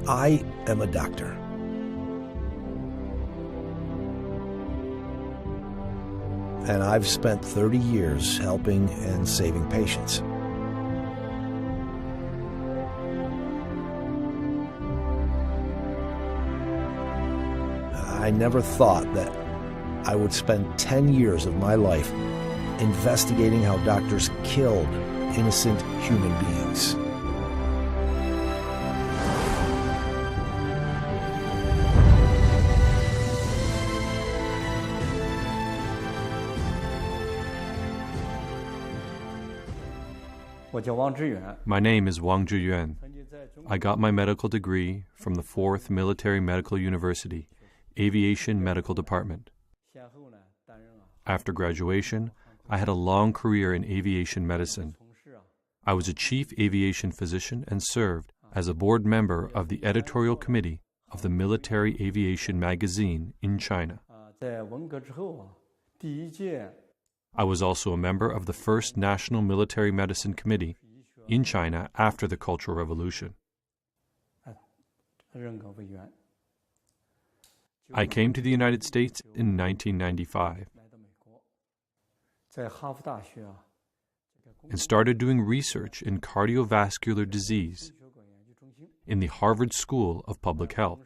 I am a doctor. And I've spent 30 years helping and saving patients. I never thought that I would spend 10 years of my life investigating how doctors killed innocent human beings. My name is Wang Zhiyuan. I got my medical degree from the 4th Military Medical University, Aviation Medical Department. After graduation, I had a long career in aviation medicine. I was a chief aviation physician and served as a board member of the editorial committee of the Military Aviation magazine in China. I was also a member of the first National Military Medicine Committee in China after the Cultural Revolution. I came to the United States in 1995 and started doing research in cardiovascular disease in the Harvard School of Public Health.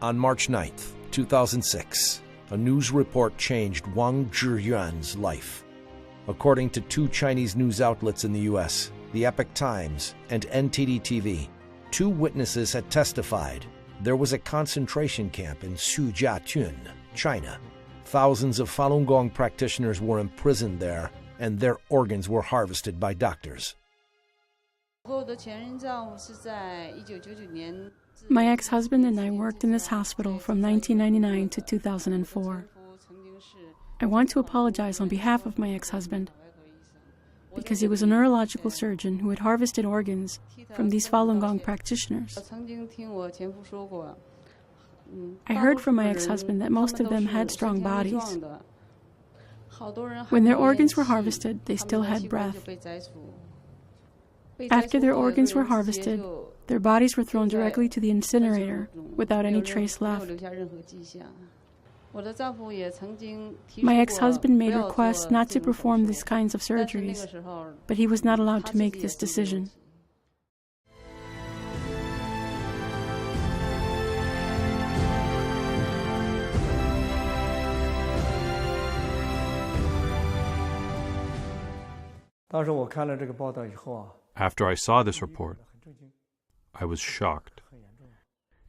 On March 9th, 2006, a news report changed Wang Zhiyuan's life. According to two Chinese news outlets in the U.S., the Epoch Times and NTD-TV, two witnesses had testified there was a concentration camp in Sujiatun, China. Thousands of Falun Gong practitioners were imprisoned there, and their organs were harvested by doctors. My ex-husband and I worked in this hospital from 1999 to 2004. I want to apologize on behalf of my ex-husband because he was a neurological surgeon who had harvested organs from these Falun Gong practitioners. I heard from my ex-husband that most of them had strong bodies. When their organs were harvested, they still had breath. After their organs were harvested, their bodies were thrown directly to the incinerator without any trace left. My ex-husband made requests not to perform these kinds of surgeries, but he was not allowed to make this decision. After I saw this report, I was shocked.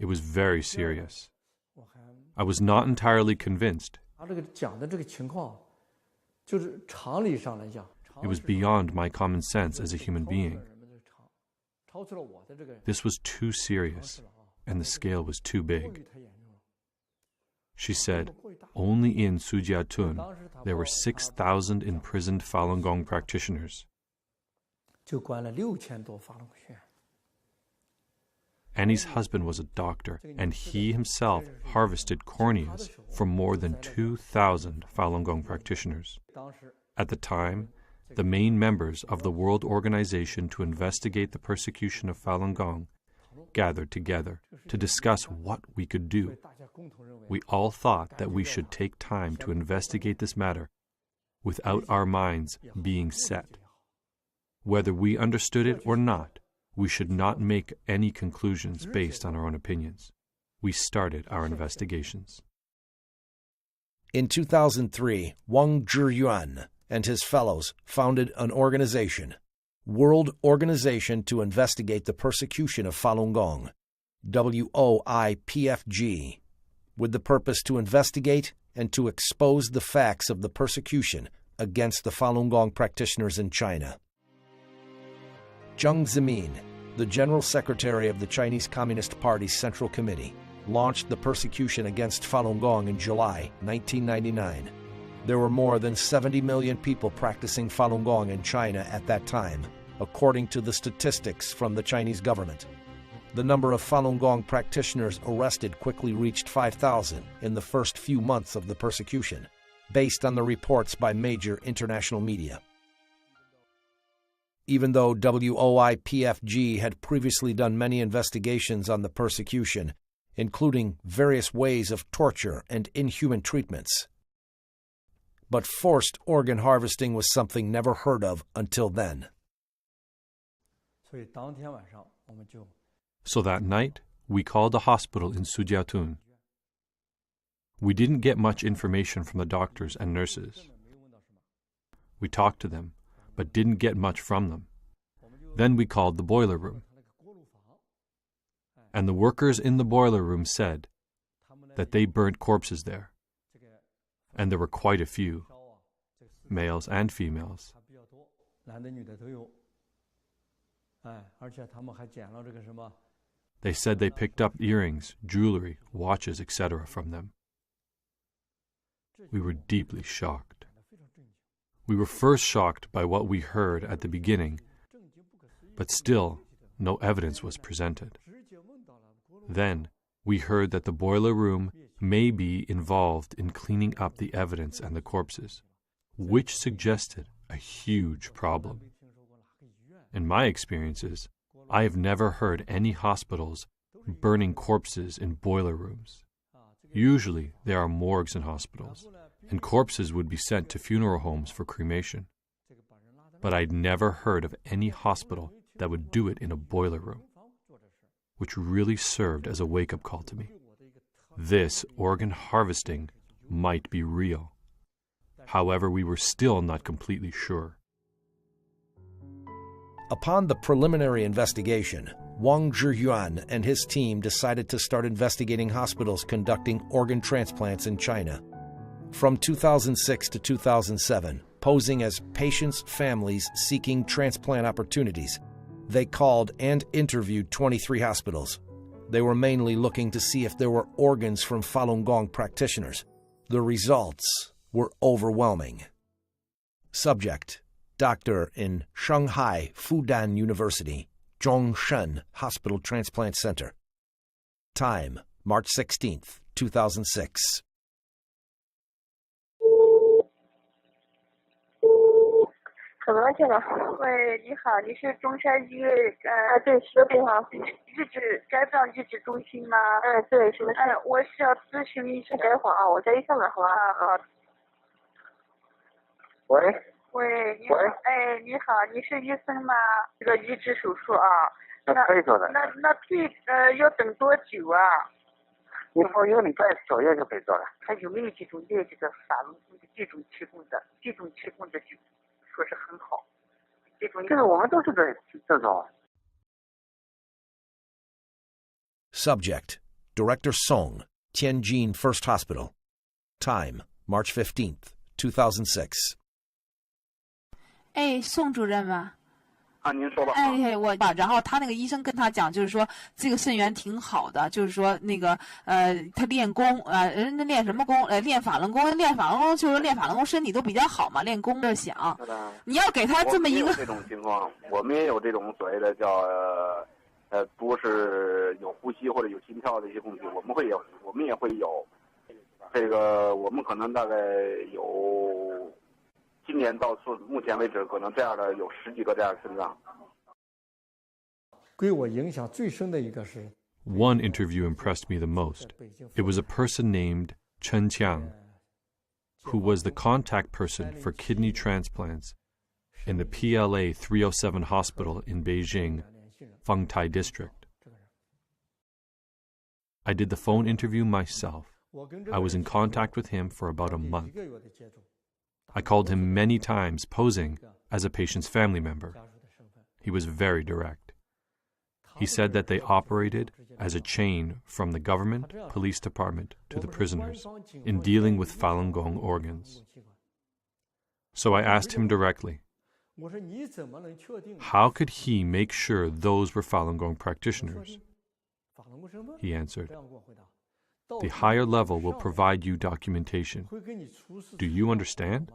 It was very serious. I was not entirely convinced. It was beyond my common sense as a human being. This was too serious, and the scale was too big. She said, only in Sujiatun there were 6,000 imprisoned Falun Gong practitioners. Annie's husband was a doctor, and he himself harvested corneas from more than 2,000 Falun Gong practitioners. At the time, the main members of the World Organization to investigate the persecution of Falun Gong gathered together to discuss what we could do. We all thought that we should take time to investigate this matter without our minds being set. Whether we understood it or not, we should not make any conclusions based on our own opinions. We started our investigations. In 2003, Wang Zhiyuan and his fellows founded an organization, World Organization to Investigate the Persecution of Falun Gong, WOIPFG, with the purpose to investigate and to expose the facts of the persecution against the Falun Gong practitioners in China. Jiang Zemin, the General Secretary of the Chinese Communist Party's Central Committee, launched the persecution against Falun Gong in July 1999. There were more than 70 million people practicing Falun Gong in China at that time, according to the statistics from the Chinese government. The number of Falun Gong practitioners arrested quickly reached 5,000 in the first few months of the persecution. based on the reports by major international media. Even though WOIPFG had previously done many investigations on the persecution, including various ways of torture and inhuman treatments, but forced organ harvesting was something never heard of until then. So that night, we called a hospital in Sujiatun. We didn't get much information from the doctors and nurses. We talked to them, but didn't get much from them. Then we called the boiler room. And the workers in the boiler room said that they burnt corpses there. And there were quite a few, males and females. They said they picked up earrings, jewelry, watches, etc. from them. We were deeply shocked. We were first shocked by what we heard at the beginning, but still no evidence was presented. Then we heard that the boiler room may be involved in cleaning up the evidence and the corpses, which suggested a huge problem. In my experiences, I have never heard any hospitals burning corpses in boiler rooms. Usually, there are morgues in hospitals, and corpses would be sent to funeral homes for cremation. But I'd never heard of any hospital that would do it in a boiler room, which really served as a wake-up call to me. This organ harvesting might be real. However, we were still not completely sure. Upon the preliminary investigation, Wang Zhiyuan and his team decided to start investigating hospitals conducting organ transplants in China. From 2006 to 2007, posing as patients' families seeking transplant opportunities, they called and interviewed 23 hospitals. They were mainly looking to see if there were organs from Falun Gong practitioners. The results were overwhelming. Subject: doctor in Shanghai Fudan University, Zhongshan Hospital Transplant Center. Time: March 16th, 2006. 怎么了，先生？喂，你好，你是中山医院对，是的，好，肝脏移植中心吗？对，是的。我是要咨询一下。等一会儿啊，我再一下子，好吧？好。喂。喂，你好。哎，你好，你是医生吗？这个移植手术啊。那可以做的。那要等多久啊？以后1个礼拜左右就可以做了。他有没有这种列这个法轮功的这种提供的就？ 说是很好，这个我们都是这种。 Subject: Director Song, Tianjin First Hospital. Time: March 15th, 2006. 哎，宋主任吗？ 啊，您说吧。哎，然后他那个医生跟他讲，就是说这个肾源挺好的，就是说那个他练功人家练什么功？练法轮功，就是练法轮功身体都比较好嘛，练功的想。你要给他这么一个这种情况，我们也有这种所谓的叫不是有呼吸或者有心跳的一些问题，我们也会有。这个我们可能大概有。 今年到目前为止，可能这样的有10几个这样的肾脏。对我影响最深的一个是 One interview impressed me the most. It was a person named Chen Qiang, who was the contact person for kidney transplants in the PLA 307 hospital in Beijing, Fengtai district. I did the phone interview myself. I was in contact with him for about a month. I called him many times, posing as a patient's family member. He was very direct. He said that they operated as a chain from the government, police department to the prisoners in dealing with Falun Gong organs. So I asked him directly, how could he make sure those were Falun Gong practitioners? He answered, the higher level will provide you documentation. Do you understand?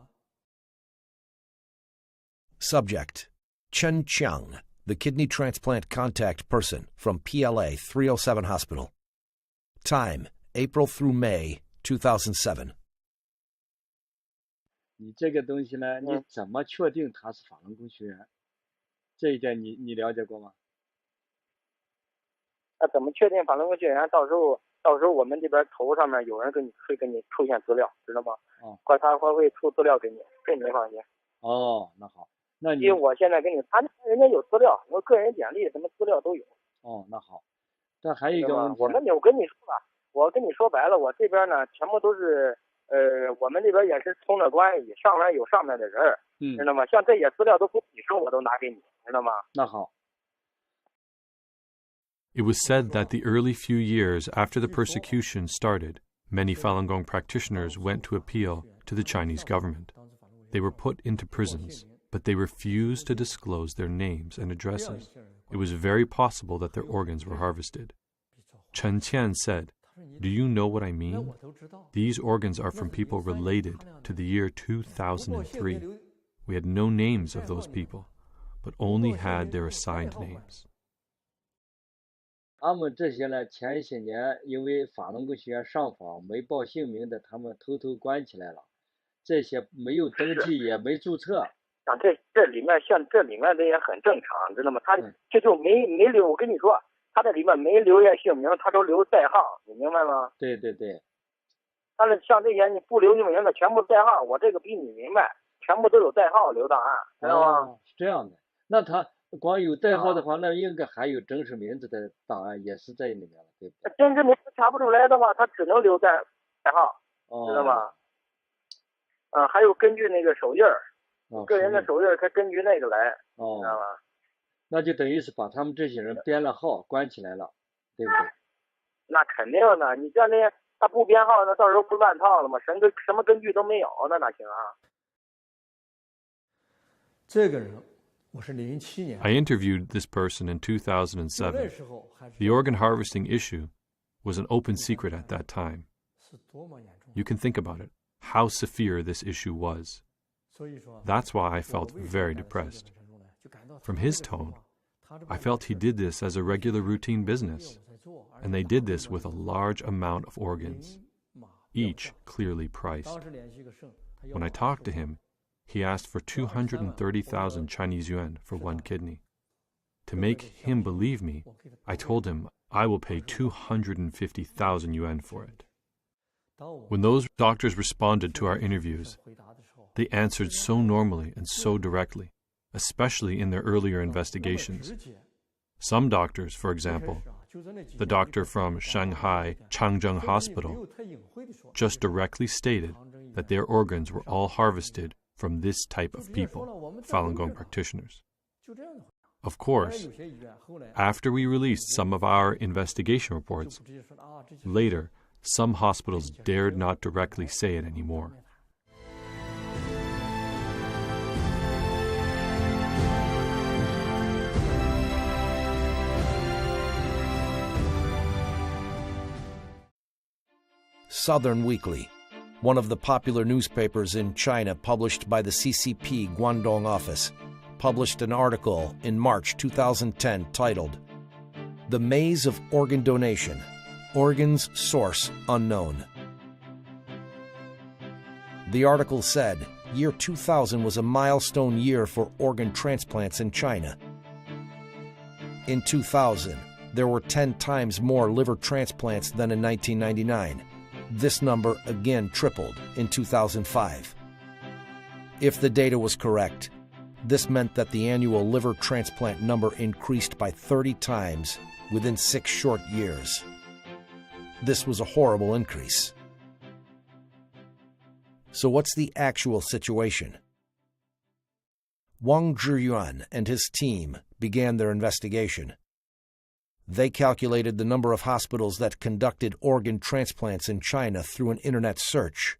Subject: Chen Qiang, the kidney transplant contact person from PLA 307 Hospital. Time: April through May 2007. 你这个东西呢，你怎么确定他是法轮功学员？这一点你了解过吗？那怎么确定法轮功学员？到时候我们这边头上面有人会给你出现资料，知道吗？哦，他会出资料给你，这你放心。哦，那好，那你因为我现在给你，人家有资料，我个人简历什么资料都有。哦，那好，但还有一个问题，我跟你说吧，我跟你说白了，我这边呢全部都是我们这边也是通着关系，上面有上面的人，知道吗？像这些资料都不你说我都拿给你，知道吗？那好。It was said that the early few years after the persecution started, many Falun Gong practitioners went to appeal to the Chinese government. They were put into prisons, but they refused to disclose their names and addresses. It was very possible that their organs were harvested. Chen Qian said, "Do you know what I mean? These organs are from people related to the year 2003. We had no names of those people, but only had their assigned names." 他们这些呢，前些年因为法轮功学员上访没报姓名的，他们偷偷关起来了。这些没有登记也没注册。像这里面这也很正常，知道吗？他这就没留，我跟你说，他这里面没留下姓名，他都留代号，你明白吗？对对对。但是像这些你不留姓名的，全部代号，我这个比你明白，全部都有代号留档案，知道吗？是这样的。那他光有代号的话，那应该还有真实名字的档案也是在里面了，对不对？真实名字查不出来的话，他只能留代号，知道吗？还有根据那个手印儿，个人的手印儿，他根据那个来，知道吗？那就等于是把他们这些人编了号关起来了，对不对？那肯定的，你像那他不编号，那到时候不乱套了吗？什么根据都没有，那哪行啊？这个人。I interviewed this person in 2007. The organ harvesting issue was an open secret at that time. You can think about it, how severe this issue was. That's why I felt very depressed. From his tone, I felt he did this as a regular routine business, and they did this with a large amount of organs, each clearly priced. When I talked to him, he asked for 230,000 Chinese yuan for one kidney. To make him believe me, I told him I will pay 250,000 yuan for it. When those doctors responded to our interviews, they answered so normally and so directly, especially in their earlier investigations. Some doctors, for example, the doctor from Shanghai Changzheng Hospital, just directly stated that their organs were all harvested from this type of people, Falun Gong practitioners. Of course, after we released some of our investigation reports, later some hospitals dared not directly say it anymore. Southern Weekly, one of the popular newspapers in China published by the CCP Guangdong office, published an article in March 2010 titled, "The Maze of Organ Donation, Organs Source Unknown." The article said, year 2000 was a milestone year for organ transplants in China. In 2000, there were 10 times more liver transplants than in 1999. This number again tripled in 2005. If the data was correct, this meant that the annual liver transplant number increased by 30 times within 6 short years. This was a horrible increase. So what's the actual situation? Wang Zhiyuan and his team began their investigation. They calculated the number of hospitals that conducted organ transplants in China through an internet search.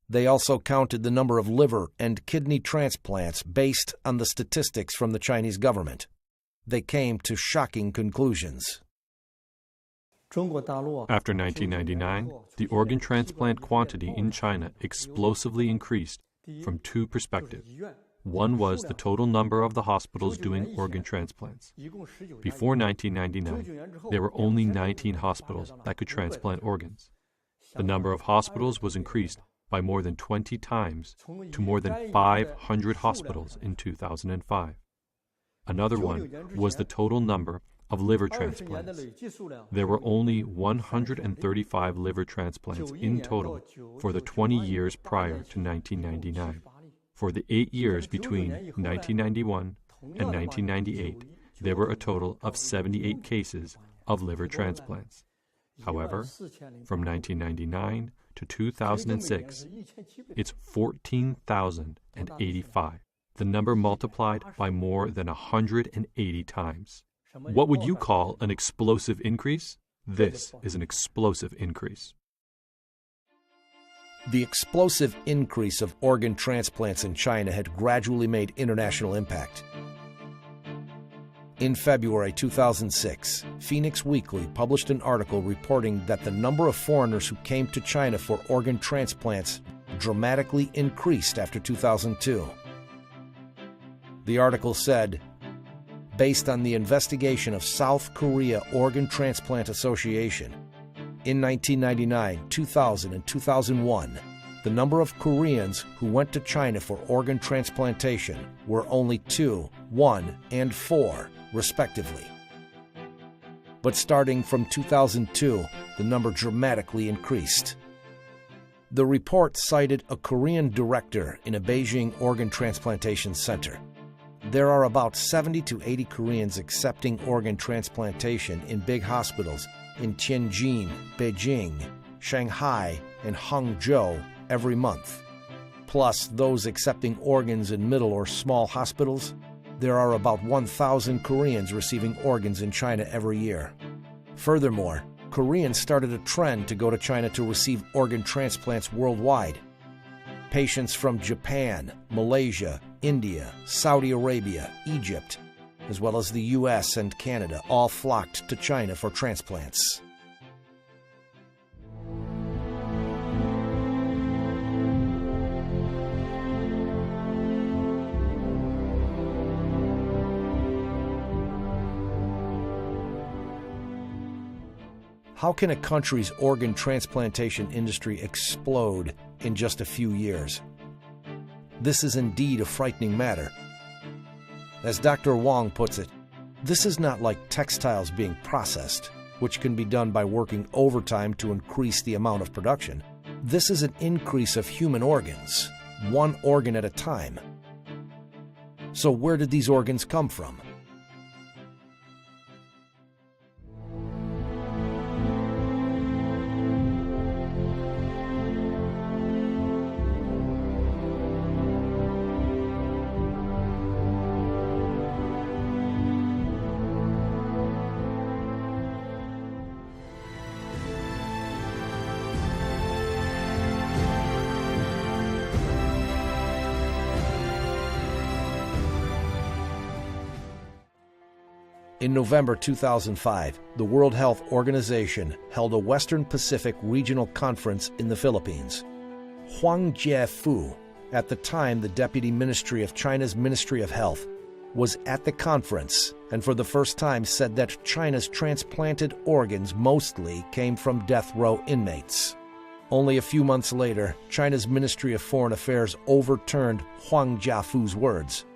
They also counted the number of liver and kidney transplants based on the statistics from the Chinese government. They came to shocking conclusions. After 1999, the organ transplant quantity in China explosively increased from 2 perspectives. One was the total number of the hospitals doing organ transplants. Before 1999, there were only 19 hospitals that could transplant organs. The number of hospitals was increased by more than 20 times to more than 500 hospitals in 2005. Another one was the total number of liver transplants. There were only 135 liver transplants in total for the 20 years prior to 1999. For the 8 years between 1991 and 1998, there were a total of 78 cases of liver transplants. However, from 1999 to 2006, it's 14,085. The number multiplied by more than 180 times. What would you call an explosive increase? This is an explosive increase. The explosive increase of organ transplants in China had gradually made international impact. In February 2006, Phoenix Weekly published an article reporting that the number of foreigners who came to China for organ transplants dramatically increased after 2002. The article said, based on the investigation of South Korea Organ Transplant Association, in 1999, 2000, and 2001, the number of Koreans who went to China for organ transplantation were only 2, 1, and 4, respectively. But starting from 2002, the number dramatically increased. The report cited a Korean director in a Beijing organ transplantation center. There are about 70 to 80 Koreans accepting organ transplantation in big hospitals in Tianjin, Beijing, Shanghai, and Hangzhou every month. Plus those accepting organs in middle or small hospitals, there are about 1,000 Koreans receiving organs in China every year. Furthermore, Koreans started a trend to go to China to receive organ transplants worldwide. Patients from Japan, Malaysia, India, Saudi Arabia, Egypt, as well as the US and Canada, all flocked to China for transplants. How can a country's organ transplantation industry explode in just a few years? This is indeed a frightening matter. As Dr. Wang puts it, this is not like textiles being processed, which can be done by working overtime to increase the amount of production. This is an increase of human organs, one organ at a time. So where did these organs come from? In November 2005, the World Health Organization held a Western Pacific Regional Conference in the Philippines. Huang Jiefu, at the time the Deputy Ministry of China's Ministry of Health, was at the conference and for the first time said that China's transplanted organs mostly came from death row inmates. Only a few months later, China's Ministry of Foreign Affairs overturned Huang Jiefu's words.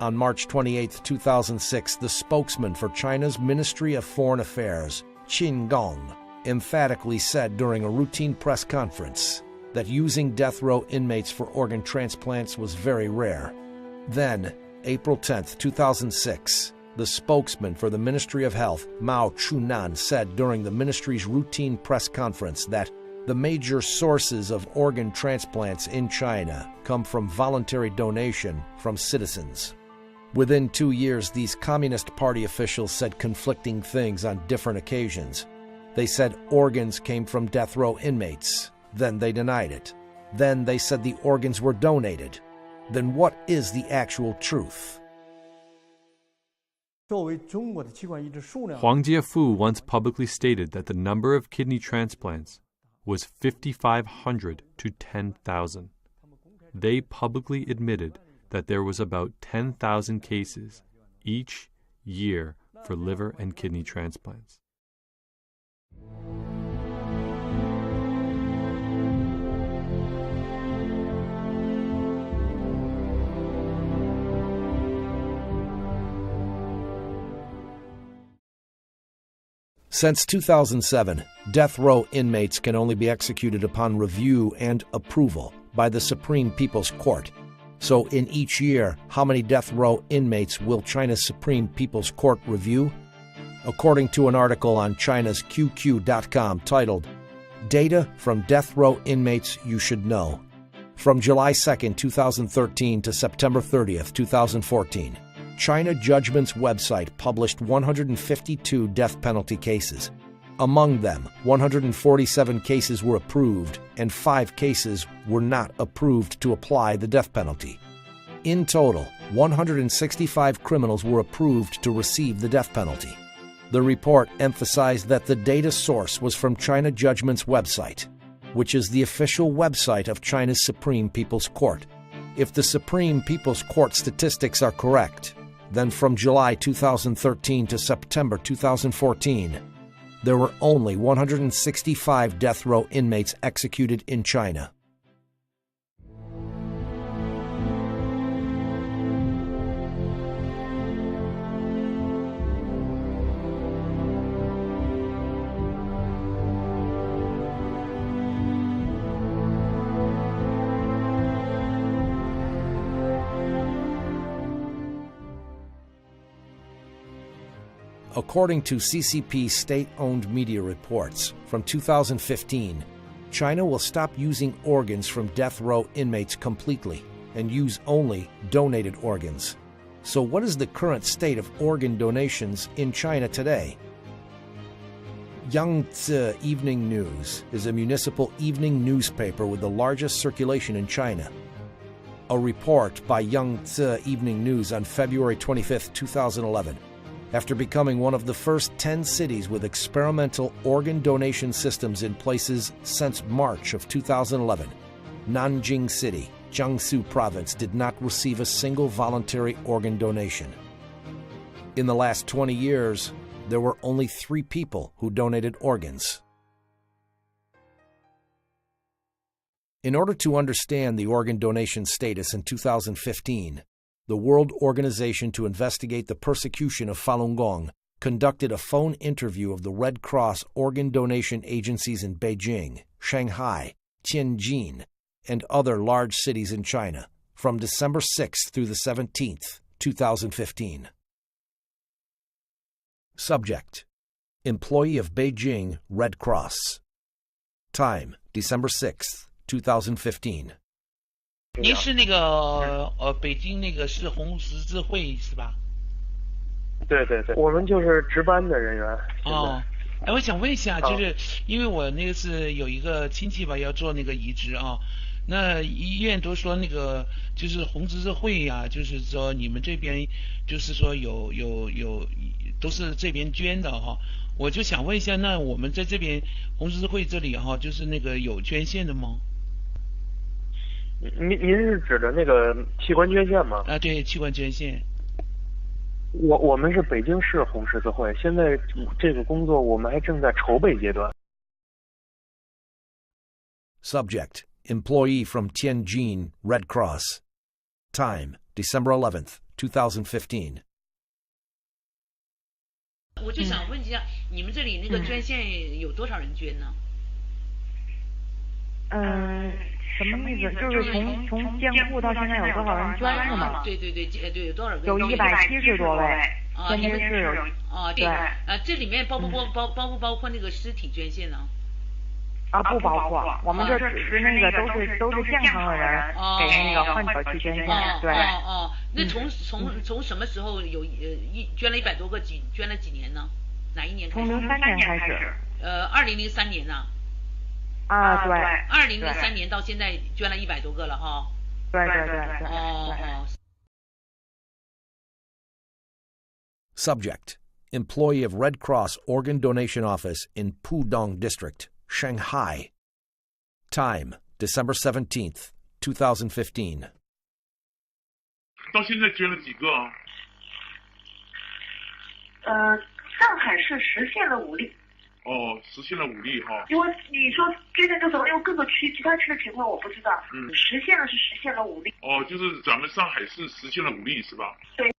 On March 28, 2006, the spokesman for China's Ministry of Foreign Affairs, Qin Gong, emphatically said during a routine press conference that using death row inmates for organ transplants was very rare. Then, April 10, 2006, the spokesman for the Ministry of Health, Mao Chunan, said during the ministry's routine press conference that the major sources of organ transplants in China come from voluntary donation from citizens. Within 2 years, these Communist Party officials said conflicting things on different occasions. They said organs came from death row inmates. Then they denied it. Then they said the organs were donated. Then what is the actual truth? Huang Jiefu once publicly stated that the number of kidney transplants was 5,500 to 10,000. They publicly admitted that there was about 10,000 cases each year for liver and kidney transplants. Since 2007, death row inmates can only be executed upon review and approval by the Supreme People's Court. So in each year, how many death row inmates will China's Supreme People's Court review? According to an article on China's QQ.com titled, Data from Death Row Inmates You Should Know, from July 2, 2013 to September 30, 2014, China Judgment's website published 152 death penalty cases. Among them, 147 cases were approved and 5 cases were not approved to apply the death penalty. In total, 165 criminals were approved to receive the death penalty. The report emphasized that the data source was from China Judgment's website, which is the official website of China's Supreme People's Court. If the Supreme People's Court statistics are correct, then from July 2013 to September 2014, there were only 165 death row inmates executed in China. According to CCP state-owned media reports, from 2015, China will stop using organs from death row inmates completely and use only donated organs. So what is the current state of organ donations in China today? Yangtze Evening News is a municipal evening newspaper with the largest circulation in China. A report by Yangtze Evening News on February 25, 2011, after becoming one of the first 10 cities with experimental organ donation systems in places since March of 2011, Nanjing City, Jiangsu Province, did not receive a single voluntary organ donation. In the last 20 years, there were only 3 people who donated organs. In order to understand the organ donation status in 2015, the World Organization to Investigate the Persecution of Falun Gong conducted a phone interview of the Red Cross organ donation agencies in Beijing, Shanghai, Tianjin, and other large cities in China from December 6th through the 17th, 2015. Subject: Employee of Beijing Red Cross. Time: December 6th, 2015. 您是那个北京那个市红十字会是吧？对对对，我们就是值班的人员。哦，哎，我想问一下，就是因为我那个是有一个亲戚吧，要做那个移植啊，那医院都说那个就是红十字会呀，就是说你们这边就是说有都是这边捐的哈，我就想问一下，那我们在这边红十字会这里哈，就是那个有捐献的吗？您是指的那个器官捐献吗？啊，对，器官捐献。我们是北京市红十字会，现在这个工作我们还正在筹备阶段。Subject: Employee from Tianjin Red Cross. Time: December 11th, 2015. 我就想问一下，你们这里那个捐献有多少人捐呢？什么意思？就是从建户到现在有多少人捐是吗？对对对，对，有多少个？有170多位。啊，你们是有啊，对啊，这里面包不包括那个尸体捐献呢？啊，不包括，我们这只是那个都是健康的人给那个患者去捐献，对。那从什么时候有捐了100多个捐了几年呢？哪一年开始？从03年开始。2003年呢？啊，对。2003年到现在捐了100多个了哈。对。Subject: Employee of Red Cross Organ Donation Office in Pudong District, Shanghai. Time: December 17th, 2015. 到现在捐了几个啊？上海市实现了5例。哦，实现了5例哈。因为你说捐献多少，因为各个区其他区的情况我不知道。实现了5例。哦，就是咱们上海市实现了5例是吧？对。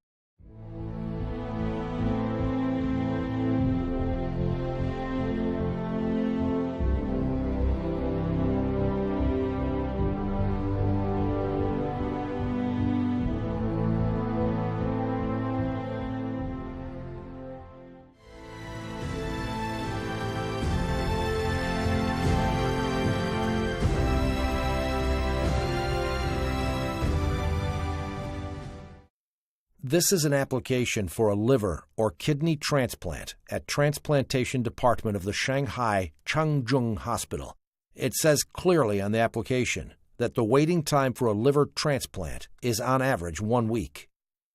This is an application for a liver or kidney transplant at Transplantation Department of the Shanghai Changzheng Hospital. It says clearly on the application that the waiting time for a liver transplant is on average 1 week.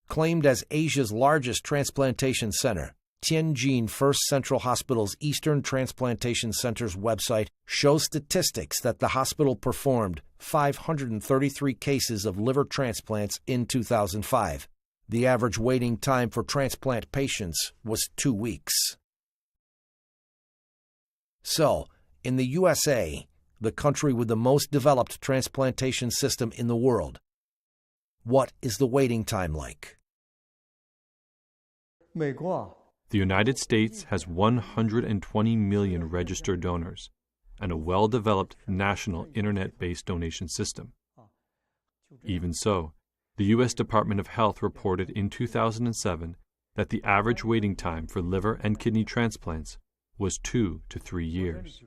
Claimed as Asia's largest transplantation center, Tianjin First Central Hospital's Eastern Transplantation Center's website shows statistics that the hospital performed 533 cases of liver transplants in 2005. The average waiting time for transplant patients was 2 weeks. So, in the USA, the country with the most developed transplantation system in the world, what is the waiting time like? The United States has 120 million registered donors and a well-developed national internet-based donation system. Even so, the U.S. Department of Health reported in 2007 that the average waiting time for liver and kidney transplants was 2 to 3 years.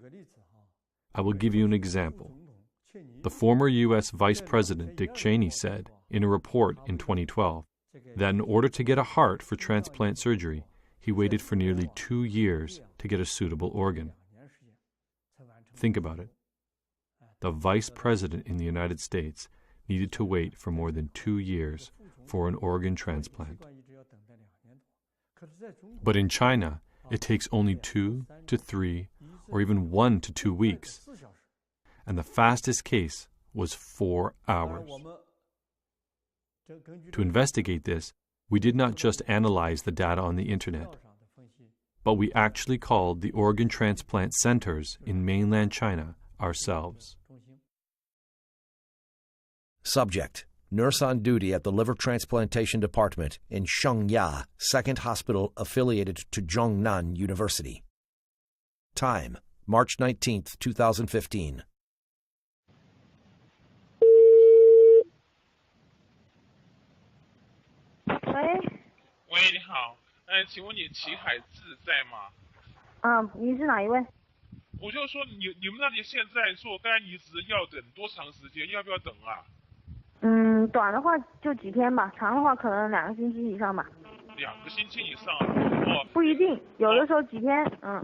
I will give you an example. The former U.S. Vice President Dick Cheney said in a report in 2012 that in order to get a heart for transplant surgery, he waited for nearly 2 years to get a suitable organ. Think about it. The Vice President in the United States needed to wait for more than 2 years for an organ transplant. But in China, it takes only 2 to 3 or even 1 to 2 weeks. And the fastest case was 4 hours. To investigate this, we did not just analyze the data on the internet, but we actually called the organ transplant centers in mainland China ourselves. Subject: nurse on duty at the Liver Transplantation Department in Shengya, second hospital affiliated to Zhongnan University. Time: March 19, 2015. 喂，你好，请问你齐海志在吗？您是哪一位？我就说你们那里现在做肝移植要等多长时间？要不要等啊？短的话就几天吧，长的话可能2个星期以上吧。2个星期以上？哦，不一定，有的时候几天，哦，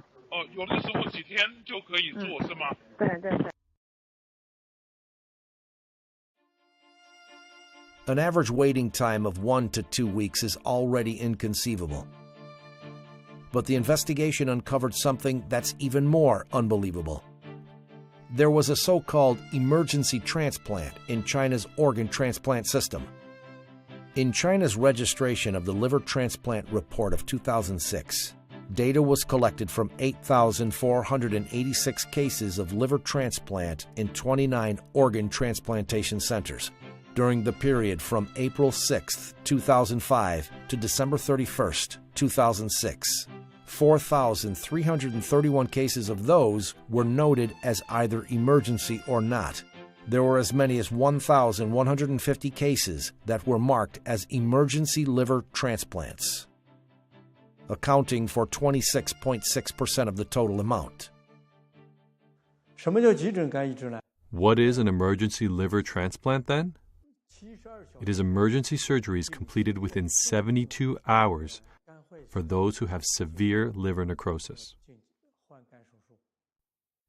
有的时候几天就可以做，是吗？对对对。 An average waiting time of 1 to 2 weeks is already inconceivable. But the investigation uncovered something that's even more unbelievable. There was a so-called emergency transplant in China's organ transplant system. In China's registration of the liver transplant report of 2006, data was collected from 8,486 cases of liver transplant in 29 organ transplantation centers. During the period from April 6, 2005 to December 31, 2006. 4,331 cases of those were noted as either emergency or not. There were as many as 1,150 cases that were marked as emergency liver transplants, accounting for 26.6% of the total amount. What is an emergency liver transplant then? It is emergency surgeries completed within 72 hours for those who have severe liver necrosis.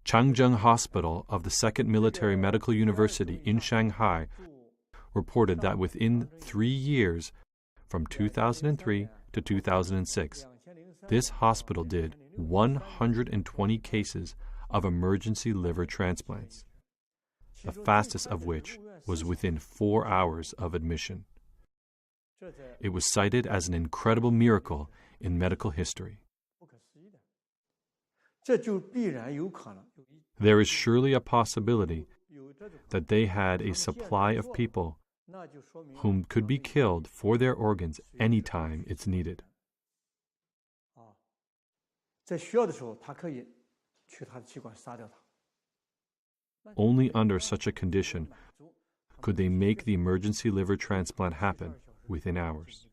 Changzheng Hospital of the Second Military Medical University in Shanghai reported that within 3 years, from 2003 to 2006, this hospital did 120 cases of emergency liver transplants, the fastest of which was within 4 hours of admission. It was cited as an incredible miracle in medical history. There is surely a possibility that they had a supply of people whom could be killed for their organs any time it's needed. Only under such a condition could they make the emergency liver transplant happen within hours.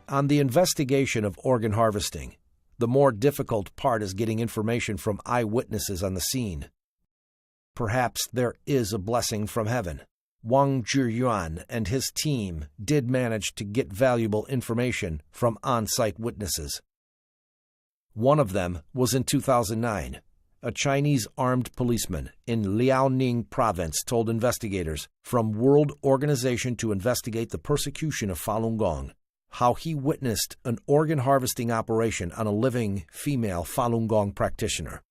On the investigation of organ harvesting, the more difficult part is getting information from eyewitnesses on the scene. Perhaps there is a blessing from heaven. Wang Zhiyuan and his team did manage to get valuable information from on-site witnesses. One of them was in 2009. A Chinese armed policeman in Liaoning province told investigators from World Organization to Investigate the Persecution of Falun Gong how he witnessed an organ harvesting operation on a living female Falun Gong practitioner.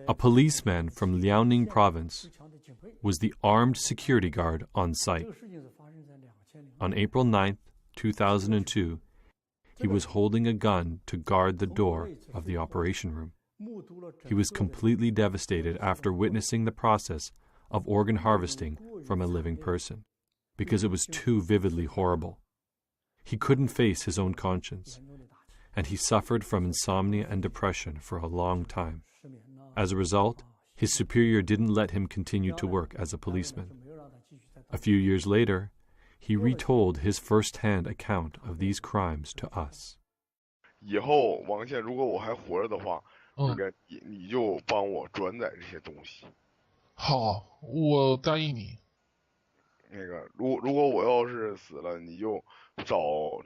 A policeman from Liaoning province was the armed security guard on site. On April 9, 2002, he was holding a gun to guard the door of the operation room. He was completely devastated after witnessing the process of organ harvesting from a living person, because it was too vividly horrible. He couldn't face his own conscience, and he suffered from insomnia and depression for a long time. As a result, his superior didn't let him continue to work as a policeman. A few years later, he retold his first-hand account of these crimes to us. 以后王宪，如果我还活着的话，你就帮我转载这些东西。好，我答应你。那个，如果我要是死了，你就找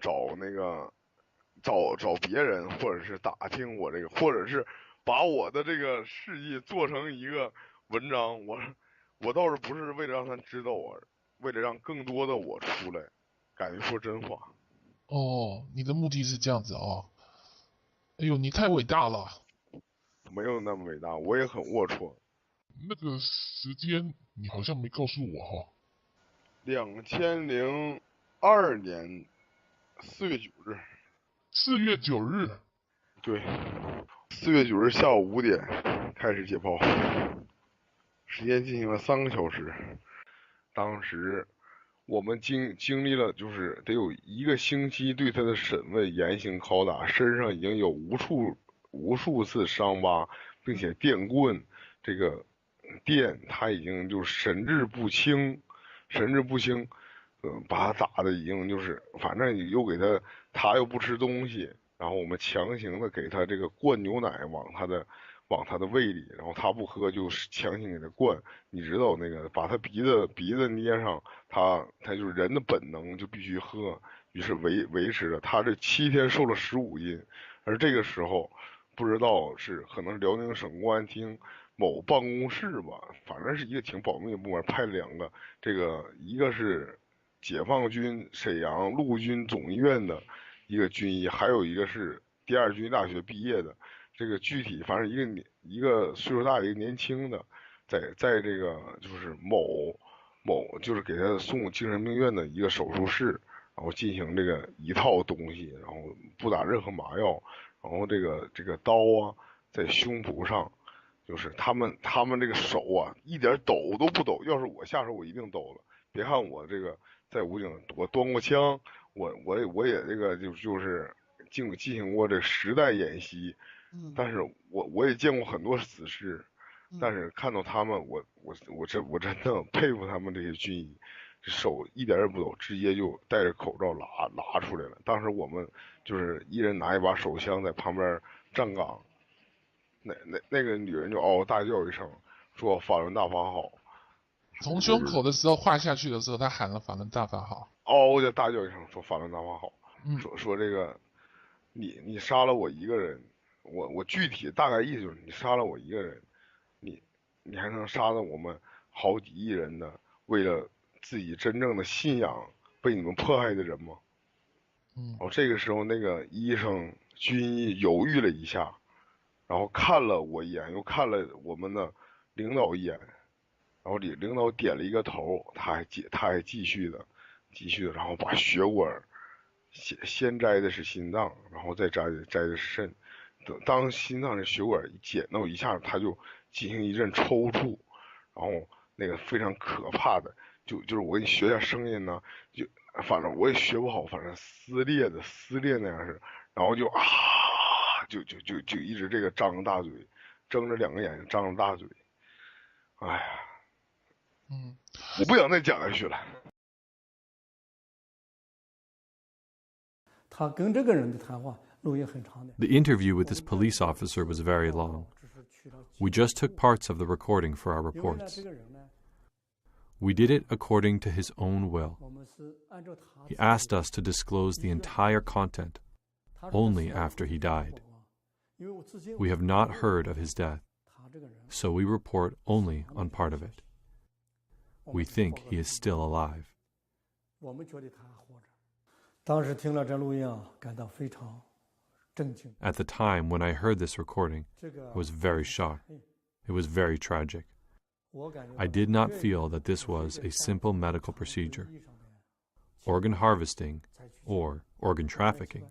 别人，或者是打听我这个，或者是把我的这个事迹做成一个文章。我倒是不是为了让他知道我，为了让更多的我出来，敢于说真话。哦，你的目的是这样子哦。哎呦，你太伟大了。没有那么伟大，我也很龌龊。那个时间你好像没告诉我哈。2002年4月9日。4月9日。对，4月9日下午5点开始解剖，时间进行了3个小时。当时我们经历了就是得有1个星期对他的审问、严刑拷打，身上已经有无数次伤疤，并且电棍这个电他已经就神志不清，把他打的已经就是反正又给他又不吃东西，然后我们强行的给他这个灌牛奶往他的胃里，然后他不喝就强行给他灌，你知道那个把他鼻子捏上，他就是人的本能就必须喝，于是维持着他这7天瘦了15斤，而这个时候不知道是可能是辽宁省公安厅某办公室吧，反正是一个挺保密的部门，派了2个，这个一个是解放军沈阳陆军总医院的一个军医，还有一个是第2军大学毕业的，这个具体反正一个岁数大一个年轻的，在这个就是某就是给他送精神病院的一个手术室，然后进行这个一套东西，然后不打任何麻药，然后这个刀啊在胸脯上，就是他们这个手啊一点抖都不抖，要是我下手我一定抖了。别看我这个在武警我端过枪，我也这个就是进行过这实弹演习，但是我也见过很多死尸，但是看到他们我真的佩服他们这些军医，这手一点也不抖，直接就戴着口罩拿出来了。当时我们就是一人拿一把手枪在旁边站岗，那个女人就嗷嗷大叫一声，说法轮大法好。从胸口的时候划下去的时候，他喊了法轮大法好。嗷嗷大叫一声，说法轮大法好。说这个你杀了我一个人，我具体大概意思就是你杀了我一个人，你还能杀了我们好几亿人的为了自己真正的信仰被你们迫害的人吗？这个时候那个医生军医犹豫了一下，然后看了我一眼，又看了我们的领导一眼，然后领导点了一个头，他还继续的，然后把血管先摘的是心脏，然后再摘的是肾。当心脏这血管一剪到一下，他就进行一阵抽搐，然后那个非常可怕的，就是我给你学一下声音呢，就反正我也学不好，反正撕裂那样是，然后就就一直这个张着大嘴，睁着2个眼睛，张着大嘴，哎呀，我不想再讲下去了。他跟这个人的谈话录音很长的。 The interview with this police officer was very long. We just took parts of the recording for our reports. We did it according to his own will. He asked us to disclose the entire content only after he died. We have not heard of his death, so we report only on part of it. We think he is still alive. 我们觉得他还活着。当时听了这录音啊，感到非常震惊。 At the time when I heard this recording, I was very shocked. It was very tragic. I did not feel that this was a simple medical procedure. Organ harvesting or organ trafficking.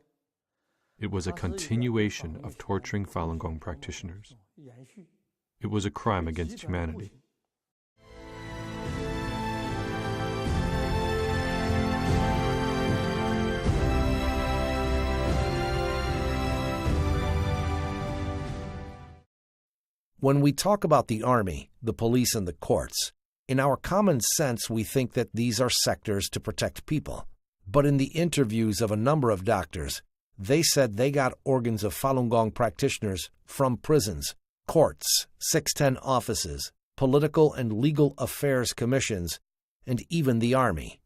It was a continuation of torturing Falun Gong practitioners. It was a crime against humanity. When we talk about the army, the police, and the courts, in our common sense we think that these are sectors to protect people. But in the interviews of a number of doctors, they said they got organs of Falun Gong practitioners from prisons, courts, 610 offices, political and legal affairs commissions, and even the army.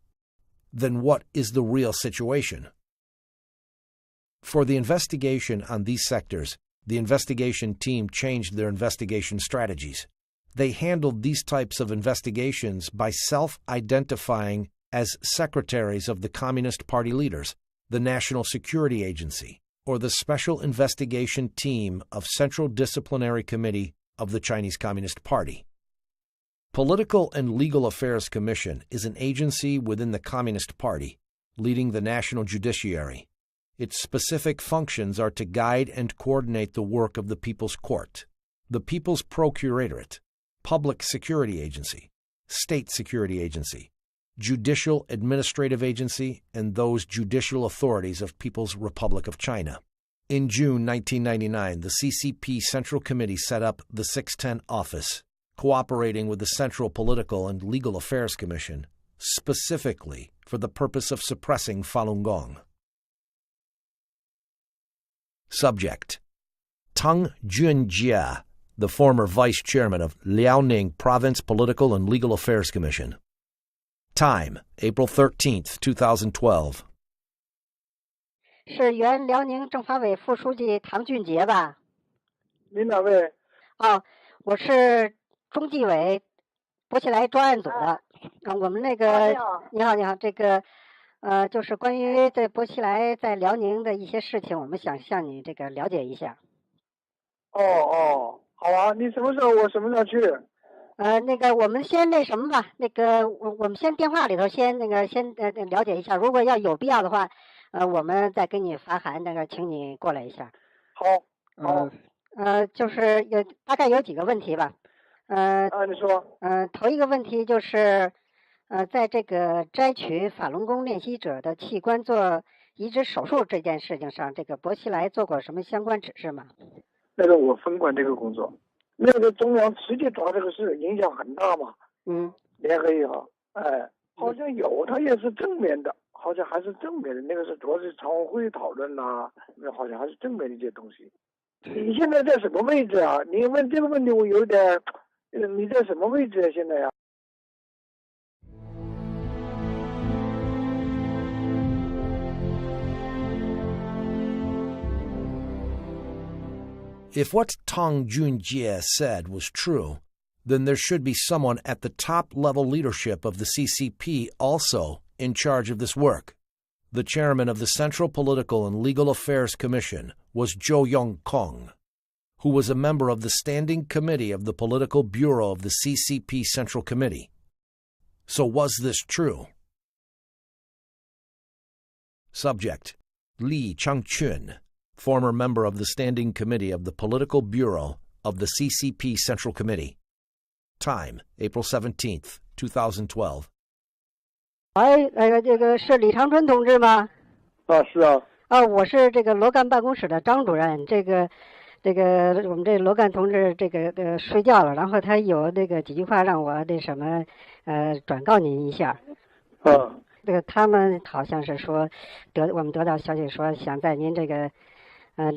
Then what is the real situation? For the investigation on these sectors, the investigation team changed their investigation strategies. They handled these types of investigations by self-identifying as secretaries of the Communist Party leaders, the National Security Agency, or the Special Investigation Team of Central Disciplinary Committee of the Chinese Communist Party. Political and Legal Affairs Commission is an agency within the Communist Party, leading the national judiciary. Its specific functions are to guide and coordinate the work of the People's Court, the People's Procuratorate, Public Security Agency, State Security Agency, Judicial Administrative Agency, and those judicial authorities of People's Republic of China. In June 1999, the CCP Central Committee set up the 610 Office, cooperating with the Central Political and Legal Affairs Commission, specifically for the purpose of suppressing Falun Gong. Subject: Tang Junjie, the former vice chairman of Liaoning Province Political and Legal Affairs Commission. Time: April 13th, 2012. 是原辽宁政法委副书记唐俊杰吧？您哪位？哦，我是中纪委薄熙来专案组的。我们那个你好，这个就是关于在薄熙来在辽宁的一些事情，我们想向你这个了解一下。哦，好啊，你什么时候？我什么时候去？那个我们先那什么吧，那个我们先电话里头先了解一下，如果要有必要的话，我们再给你发函，那个请你过来一下。好。就是大概有几个问题吧。你说。头一个问题就是，在这个摘取法轮功练习者的器官做移植手术这件事情上，这个薄熙来做过什么相关指示吗？那个我分管这个工作，那个中央直接抓这个事，影响很大嘛。联合以后，好像有，他也是正面的，好像还是正面的。那个是主要是常委会讨论呐，那好像还是正面的一些东西。你现在在什么位置啊？你问这个问题，我有点，你在什么位置啊？现在呀？ If what Tang Junjie said was true, then there should be someone at the top-level leadership of the CCP also in charge of this work. The chairman of the Central Political and Legal Affairs Commission was Zhou Yongkong, who was a member of the Standing Committee of the Political Bureau of the CCP Central Committee. So was this true? Subject: Li Changchun, former member of the Standing Committee of the Political Bureau of the CCP Central Committee. Time: April 17th, 2012. 这个是李长春同志吗？是啊。我是这个罗干办公室的张主任。这这个我们这罗干同志这个睡觉了，然后他有这个几句话让我那什么转告您一下。这个他们好像是说我们得到消息说想在您这个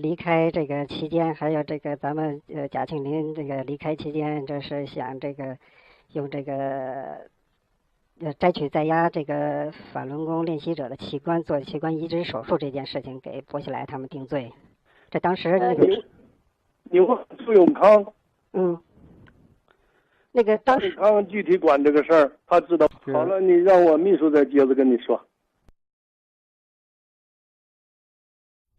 离开这个期间，还有这个咱们贾庆林这个离开期间，就是想这个用这个摘取在押这个法轮功练习者的器官做器官移植手术这件事情给薄熙来他们定罪。这当时那个你问苏永康，那个当时他具体管这个事儿，他知道。好了，你让我秘书再接着跟你说。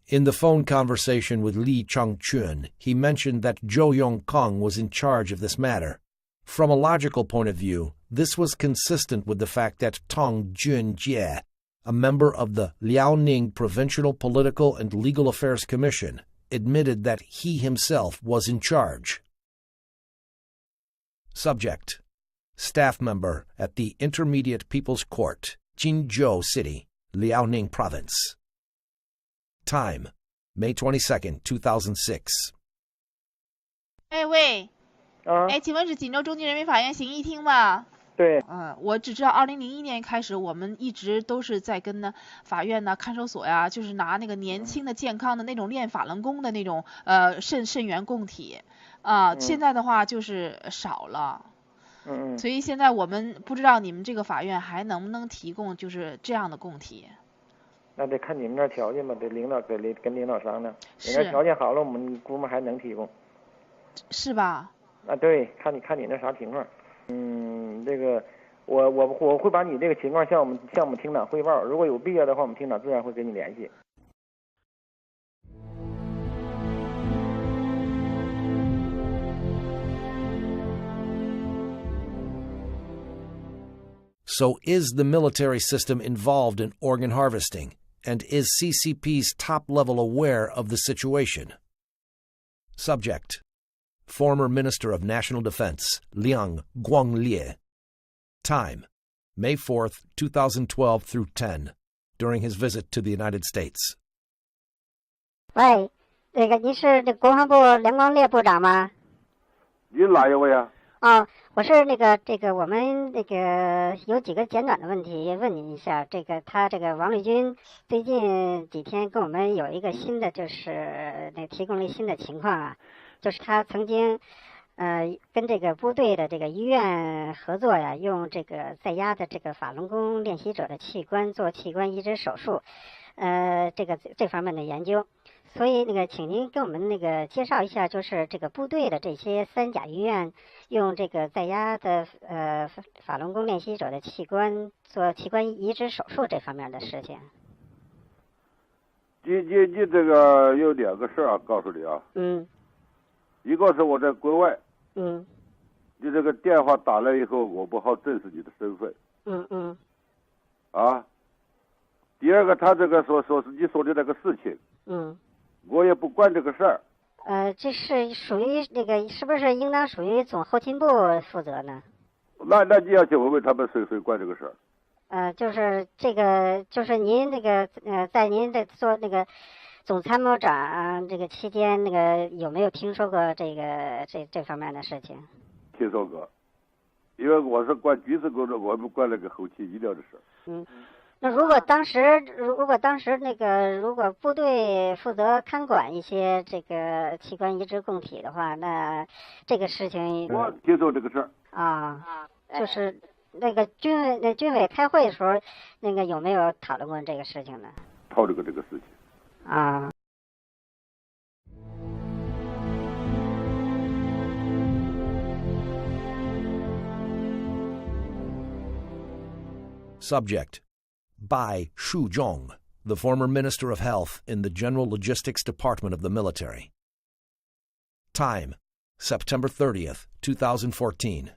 In the phone conversation with Lee Chang-chun, he mentioned that Zhou Yongkang was in charge of this matter. From a logical point of view, this was consistent with the fact that Tong Junjie, a member of the Liaoning Provincial Political and Legal Affairs Commission, admitted that he himself was in charge. Subject: Staff member at the Intermediate People's Court, Jinzhou City, Liaoning Province. Time: May 22nd, 2006. 哎喂，请问是锦州中级人民法院刑一厅吗？对。我只知道2001年开始，我们一直都是在跟呢法院呢看守所呀，就是拿那个年轻的健康的那种练法轮功的那种肾源供体现在的话就是少了。所以现在我们不知道你们这个法院还能不能提供就是这样的供体。那得看你们那条件吧，得领导跟领导商量。你那条件好了，我们估摸还能提供。是吧？对，看你那啥情况。这个我会把你这个情况向我们厅长汇报，如果有必要的话，我们厅长自然会跟你联系。So is the military system involved in organ harvesting? And is CCP's top level aware of the situation? Subject: Former Minister of National Defense, Liang Guanglie. Time: May 4th, 2012 through 10, during his visit to the United States. 喂，那个您是那国防部梁光烈部长吗？你哪一位啊？我是这个我们那个有几个简短的问题问您一下。他这个王立军最近几天跟我们有一个新的，就是提供了新的情况啊，就是他曾经跟这个部队的这个医院合作呀，用这个在押的这个法轮功练习者的器官做器官移植手术，这方面的研究。所以请您给我们介绍一下，就是这个部队的这些三甲医院用这个在押的法轮功练习者的器官做器官移植手术这方面的事情。你这个有两个事儿啊，告诉你啊。一个是我在国外。你这个电话打来以后，我不好证实你的身份。第二个，他这个说是你说的那个事情。我也不管这个事儿。这是属于是不是应当属于总后勤部负责呢？那你要去问问他们谁管这个事儿。就是这个，就是您在您做总参谋长这个期间，有没有听说过这方面的事情？听说过，因为我是管军事工作，我不管那个后勤医疗的事。那如果当时如果部队负责看管一些这个器官移植供体的话，那这个事情我听说这个事儿就是军委开会的时候，有没有讨论过这个事情呢？讨论过这个事情。Subject: Bai Shuzhong, the former Minister of Health in the General Logistics Department of the military. Time: September 30th, 2014.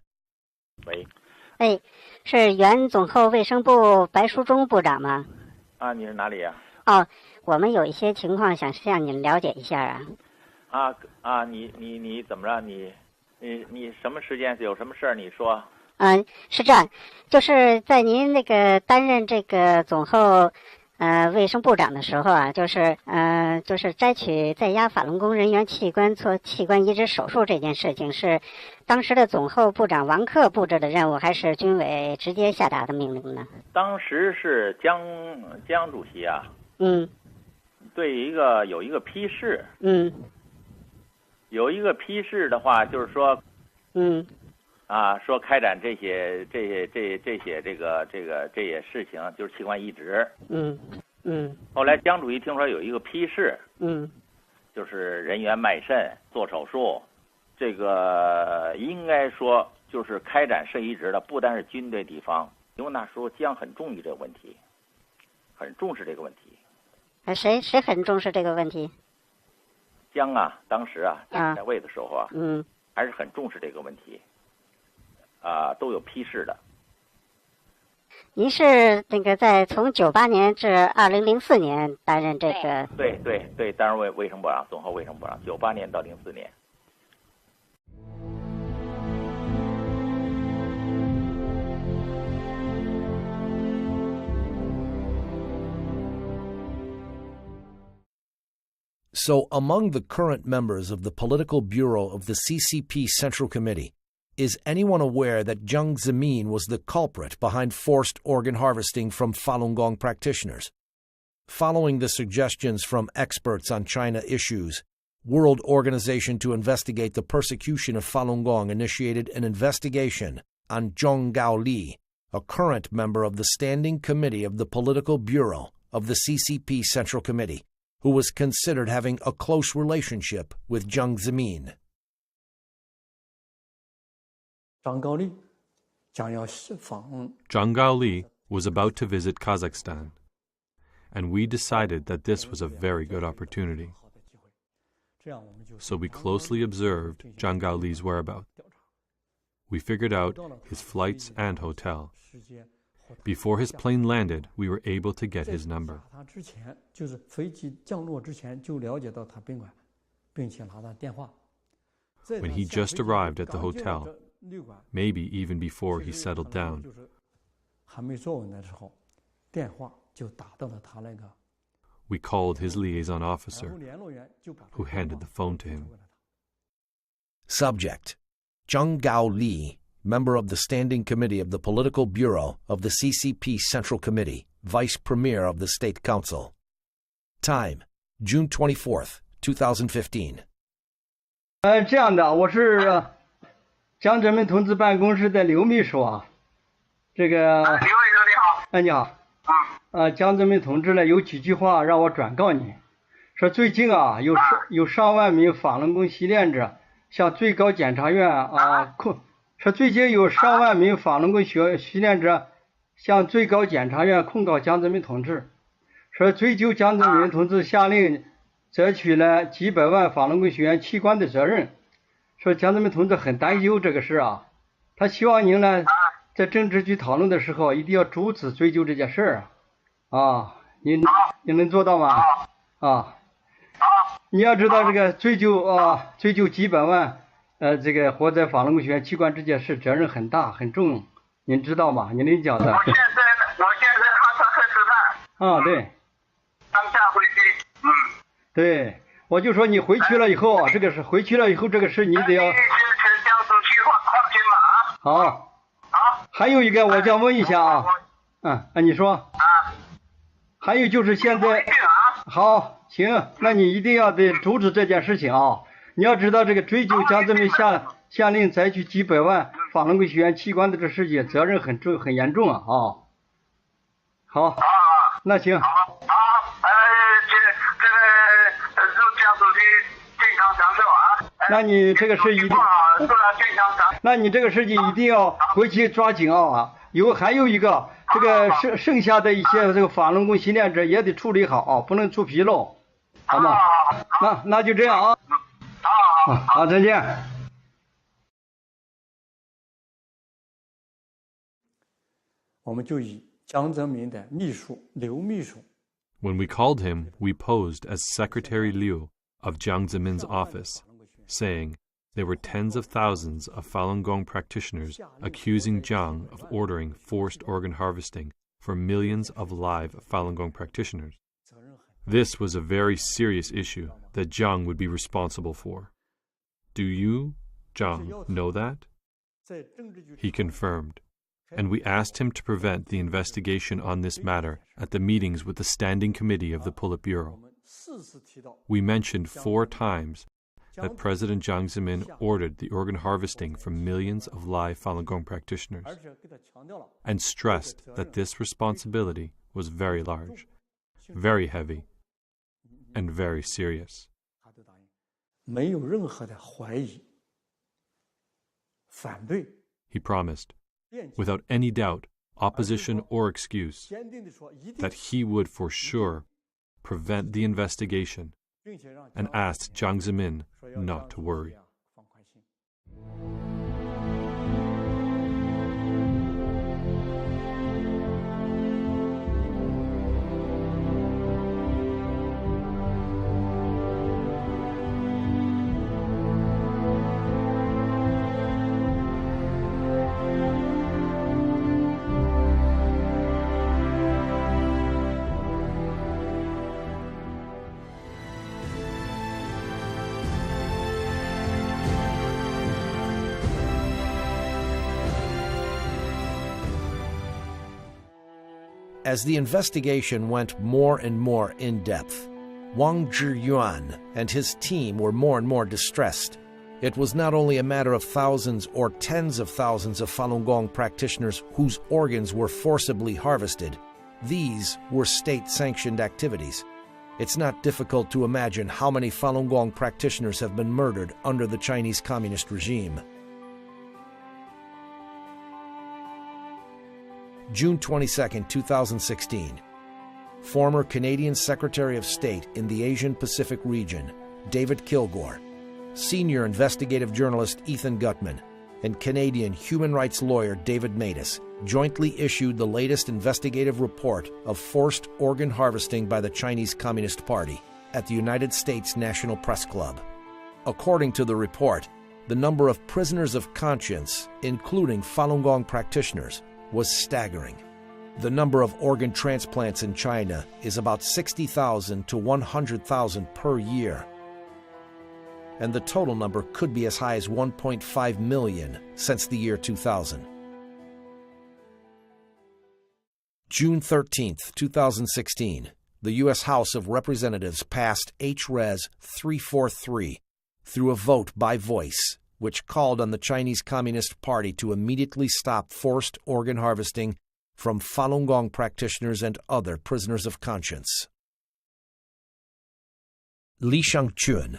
喂，是原总后卫生部白书忠部长吗？你是哪里呀？我们有一些情况想向您了解一下啊。你怎么着？你什么时间有什么事儿？你说。是这样，就是在您担任这个总后卫生部长的时候啊，就是摘取在押法轮功人员器官做器官移植手术这件事情，是当时的总后部长王克布置的任务，还是军委直接下达的命令呢？当时是江主席啊，对有一个批示，有一个批示的话，就是说，说开展这些事情，就是器官移植。后来江主席听说有一个批示，就是人员卖肾做手术，这个应该说就是开展肾移植的，不单是军队地方，因为那时候江很重视这个问题，很重视这个问题。谁很重视这个问题？江啊，当时啊在位的时候啊，还是很重视这个问题。都有批示的。您是那个从98年至2004年担任这个？对，担任卫生部长，总后卫生部长，98年到04年。So, among the current members of the Political Bureau of the CCP Central Committee, is anyone aware that Jiang Zemin was the culprit behind forced organ harvesting from Falun Gong practitioners? Following the suggestions from experts on China issues, World Organization to Investigate the Persecution of Falun Gong initiated an investigation on Zhong Gaoli, a current member of the Standing Committee of the Political Bureau of the CCP Central Committee, who was considered having a close relationship with Jiang Zemin. Zhang Gaoli was about to visit Kazakhstan, and we decided that this was a very good opportunity. So we closely observed Zhang Gaoli's whereabouts. We figured out his flights and hotel. Before his plane landed, we were able to get his number. When he just arrived at the hotel, maybe even before he settled down, we called his liaison officer, who handed the phone to him. Subject: Zhang Gaoli, member of the Standing Committee of the Political Bureau of the CCP Central Committee, Vice Premier of the State Council. Time: June 24th, 2015. 这样的，我是江泽民同志办公室的刘秘书啊。这个刘秘书你好。你好。江泽民同志呢有几句话让我转告你，说最近啊有上万名法轮功习练者向最高检察院说最近有上万名法轮功习练者向最高检察院控告江泽民同志，说追究江泽民同志下令摘取了几百万法轮功学员器官的责任，说江泽民同志很担忧这个事啊，他希望您呢在政治局讨论的时候一定要主旨追究这件事啊，你能做到吗？你要知道这个追究几百万这个活在法轮功学员器官这件事责任很大很重，您知道吗？您能讲的。我现在哈萨克吃饭。对。当下回去。对，我就说你回去了以后，这个事你得要。好。还有一个我想问一下你说。还有就是现在。好，行，那你一定要得阻止这件事情啊！你要知道这个追究江泽民下令采取几百万法轮功学员器官的这事情，责任很严重啊！好，那行。那你这个事一定，那你这个事情一定要回去抓紧啊！还有一个，这个剩下的一些这个法轮功习练者也得处理好不能出纰漏，好吗？那就这样啊！好，再见。我们就以江泽民的秘书刘秘书。When we called him, we posed as Secretary Liu of Jiang Zemin's office, saying there were tens of thousands of Falun Gong practitioners accusing Jiang of ordering forced organ harvesting for millions of live Falun Gong practitioners. This was a very serious issue that Jiang would be responsible for. Do you, Jiang, know that? He confirmed, and we asked him to prevent the investigation on this matter at the meetings with the Standing Committee of the Politburo. We mentioned 4 times that President Jiang Zemin ordered the organ harvesting from millions of live Falun Gong practitioners, and stressed that this responsibility was very large, very heavy, and very serious. He promised, without any doubt, opposition or excuse, that he would for sure prevent the investigation, and asked Jiang Zemin not to worry. As the investigation went more and more in-depth, Wang Zhiyuan and his team were more and more distressed. It was not only a matter of thousands or tens of thousands of Falun Gong practitioners whose organs were forcibly harvested. These were state-sanctioned activities. It's not difficult to imagine how many Falun Gong practitioners have been murdered under the Chinese Communist regime. June 22, 2016. Former Canadian Secretary of State in the Asian-Pacific region, David Kilgore, senior investigative journalist Ethan Gutman, and Canadian human rights lawyer David Matus jointly issued the latest investigative report of forced organ harvesting by the Chinese Communist Party at the United States National Press Club. According to the report, the number of prisoners of conscience, including Falun Gong practitioners, was staggering. The number of organ transplants in China is about 60,000 to 100,000 per year, and the total number could be as high as 1.5 million since the year 2000. June 13, 2016, the U.S. House of Representatives passed H-Res 343 through a vote by voice, which called on the Chinese Communist Party to immediately stop forced organ harvesting from Falun Gong practitioners and other prisoners of conscience. Li Shangchun,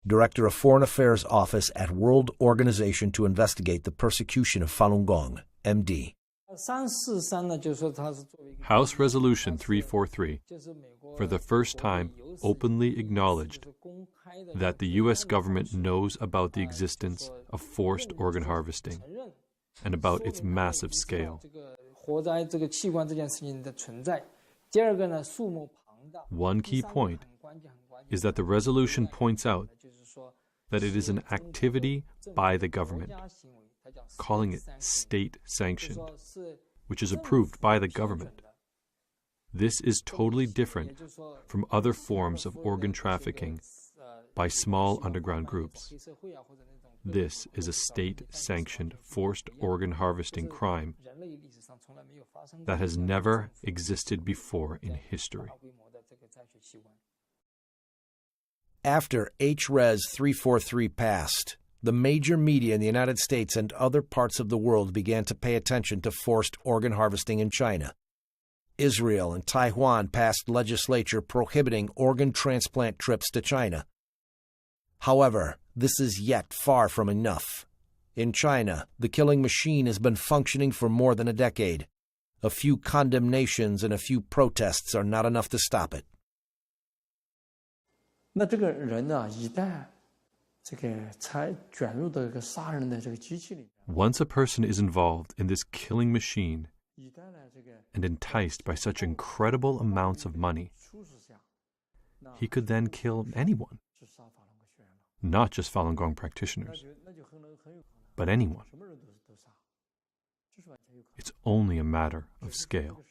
Director of Foreign Affairs Office at World Organization to Investigate the Persecution of Falun Gong, MD. House Resolution 343, for the first time, openly acknowledged that the U.S. government knows about the existence of forced organ harvesting and about its massive scale. One key point is that the resolution points out that it is an activity by the government, calling it state-sanctioned, which is approved by the government. This is totally different from other forms of organ trafficking by small underground groups. This is a state-sanctioned forced organ harvesting crime that has never existed before in history. After H-Res 343 passed, the major media in the United States and other parts of the world began to pay attention to forced organ harvesting in China. Israel and Taiwan passed legislation prohibiting organ transplant trips to China. However, this is yet far from enough. In China, the killing machine has been functioning for more than a decade. A few condemnations and a few protests are not enough to stop it. Once a person is involved in this killing machine and enticed by such incredible amounts of money, he could then kill anyone, not just Falun Gong practitioners, but anyone. It's only a matter of scale.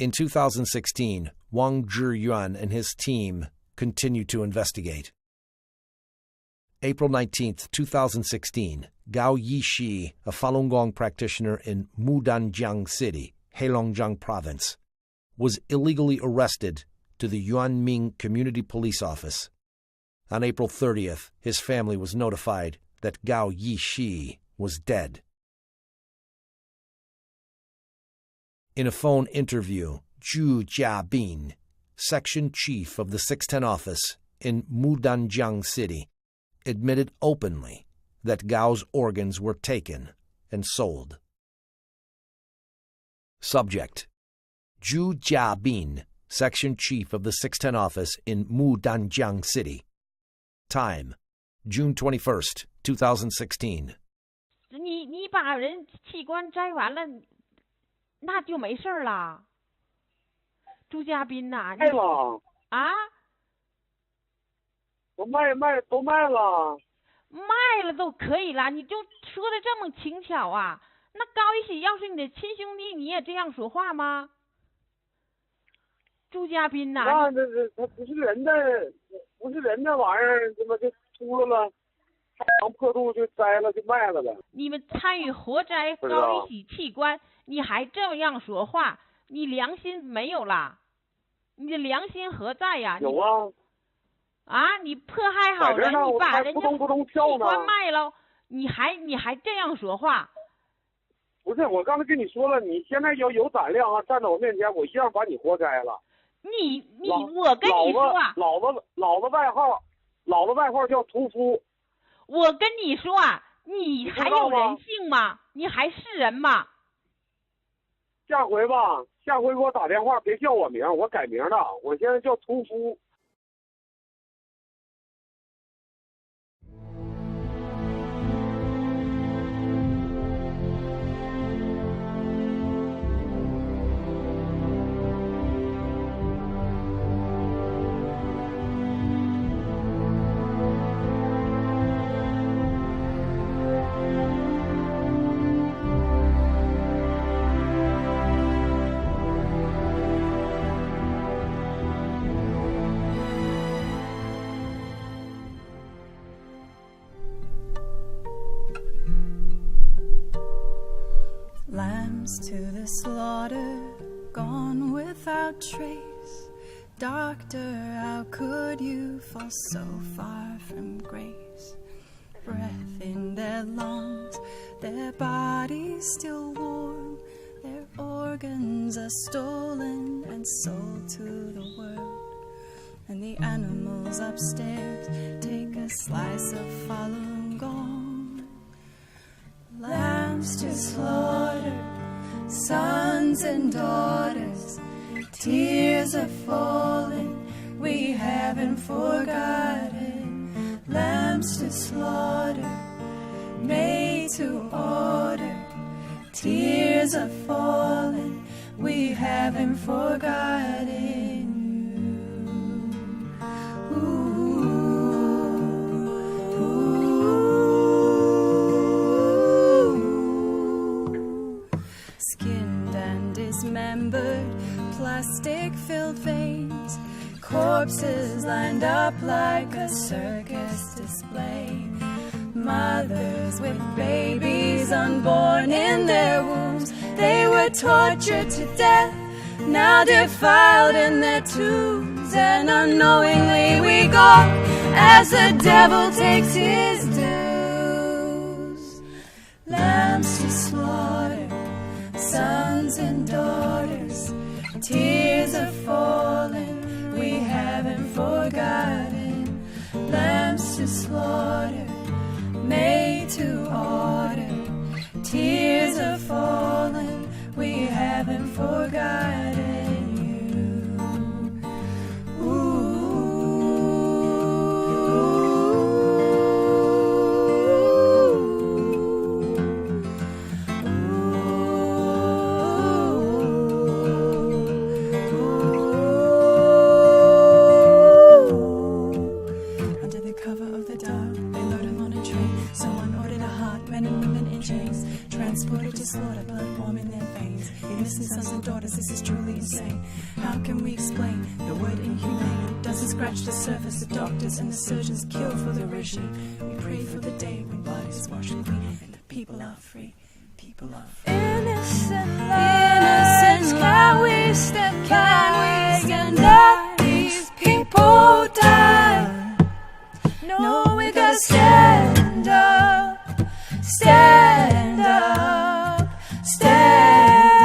In 2016, Wang Zhiyuan and his team continued to investigate. April 19, 2016, Gao Yishi, a Falun Gong practitioner in Mudanjiang City, Heilongjiang Province, was illegally arrested to the Yuanming Community Police Office. On April 30th, his family was notified that Gao Yishi was dead. In a phone interview, Zhu Jiabin, section chief of the 610 office in Mudanjiang City, admitted openly that Gao's organs were taken and sold. Subject: Zhu Jiabin, section chief of the 610 office in Mudanjiang City. Time: June 21st, 2016. 你把人器官摘完了，那就没事了。朱家斌呐，卖了啊？我都卖了。卖了都可以了，你就说的这么轻巧啊？那高一喜要是你的亲兄弟，你也这样说话吗？朱家斌呐，那他不是人的玩意儿，怎么就秃噜了？太阳破肚就摘了就卖了呗。你们参与活摘高一喜器官，你还这样说话，你良心没有啦？你的良心何在呀？有啊。啊！你迫害好人，你把人家器官卖了，你还这样说话？不是，我刚才跟你说了，你现在要有胆量啊，站在我面前，我一样把你活摘了。我跟你说啊，老子外号叫屠夫。我跟你说啊，你还有人性吗？你还是人吗？下回给我打电话，别叫我名，我改名了，我现在叫屠夫。Lambs to the slaughter, gone without trace. Doctor, how could you fall so far from grace? Breath in their lungs, their bodies still warm. Their organs are stolen and sold to the world. And the animals upstairs take a slice of Falun Gong. Lambs to slaughter, sons and daughters, tears are falling, we haven't forgotten. Lambs to slaughter, made to order, tears are falling, we haven't forgotten you. Ooh. Dismembered, plastic-filled veins, corpses lined up like a circus display. Mothers with babies unborn in their wombs, they were tortured to death, now defiled in their tombs. And unknowingly we go as the devil takes his dues. Lambs to slaughter, sons and daughters, tears are falling, we haven't forgotten. Lambs to slaughter, made to order, tears are falling, we haven't forgotten you. Ooh. Transported to slaughter, blood warm in their veins. remains. Innocent sons and daughters, this is truly insane. How can we explain the word inhumane? Doesn't scratch the surface. The doctors and the surgeons kill for the regime. We pray for the day when blood is washed clean and the people are free. People are free. Innocent lives, can we stand by and let these people die? No, we gotta stand up, stand up, stand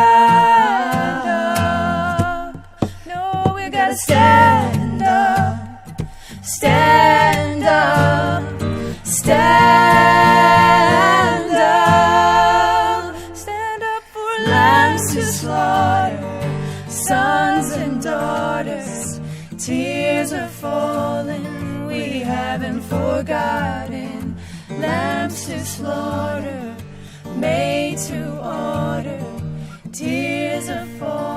up. No, we gotta stand up, stand up, stand up. Stand up for lambs to slaughter, sons and daughters. Tears are falling, we haven't forgotten. Lambs to slaughter, made to order. Tears are falling.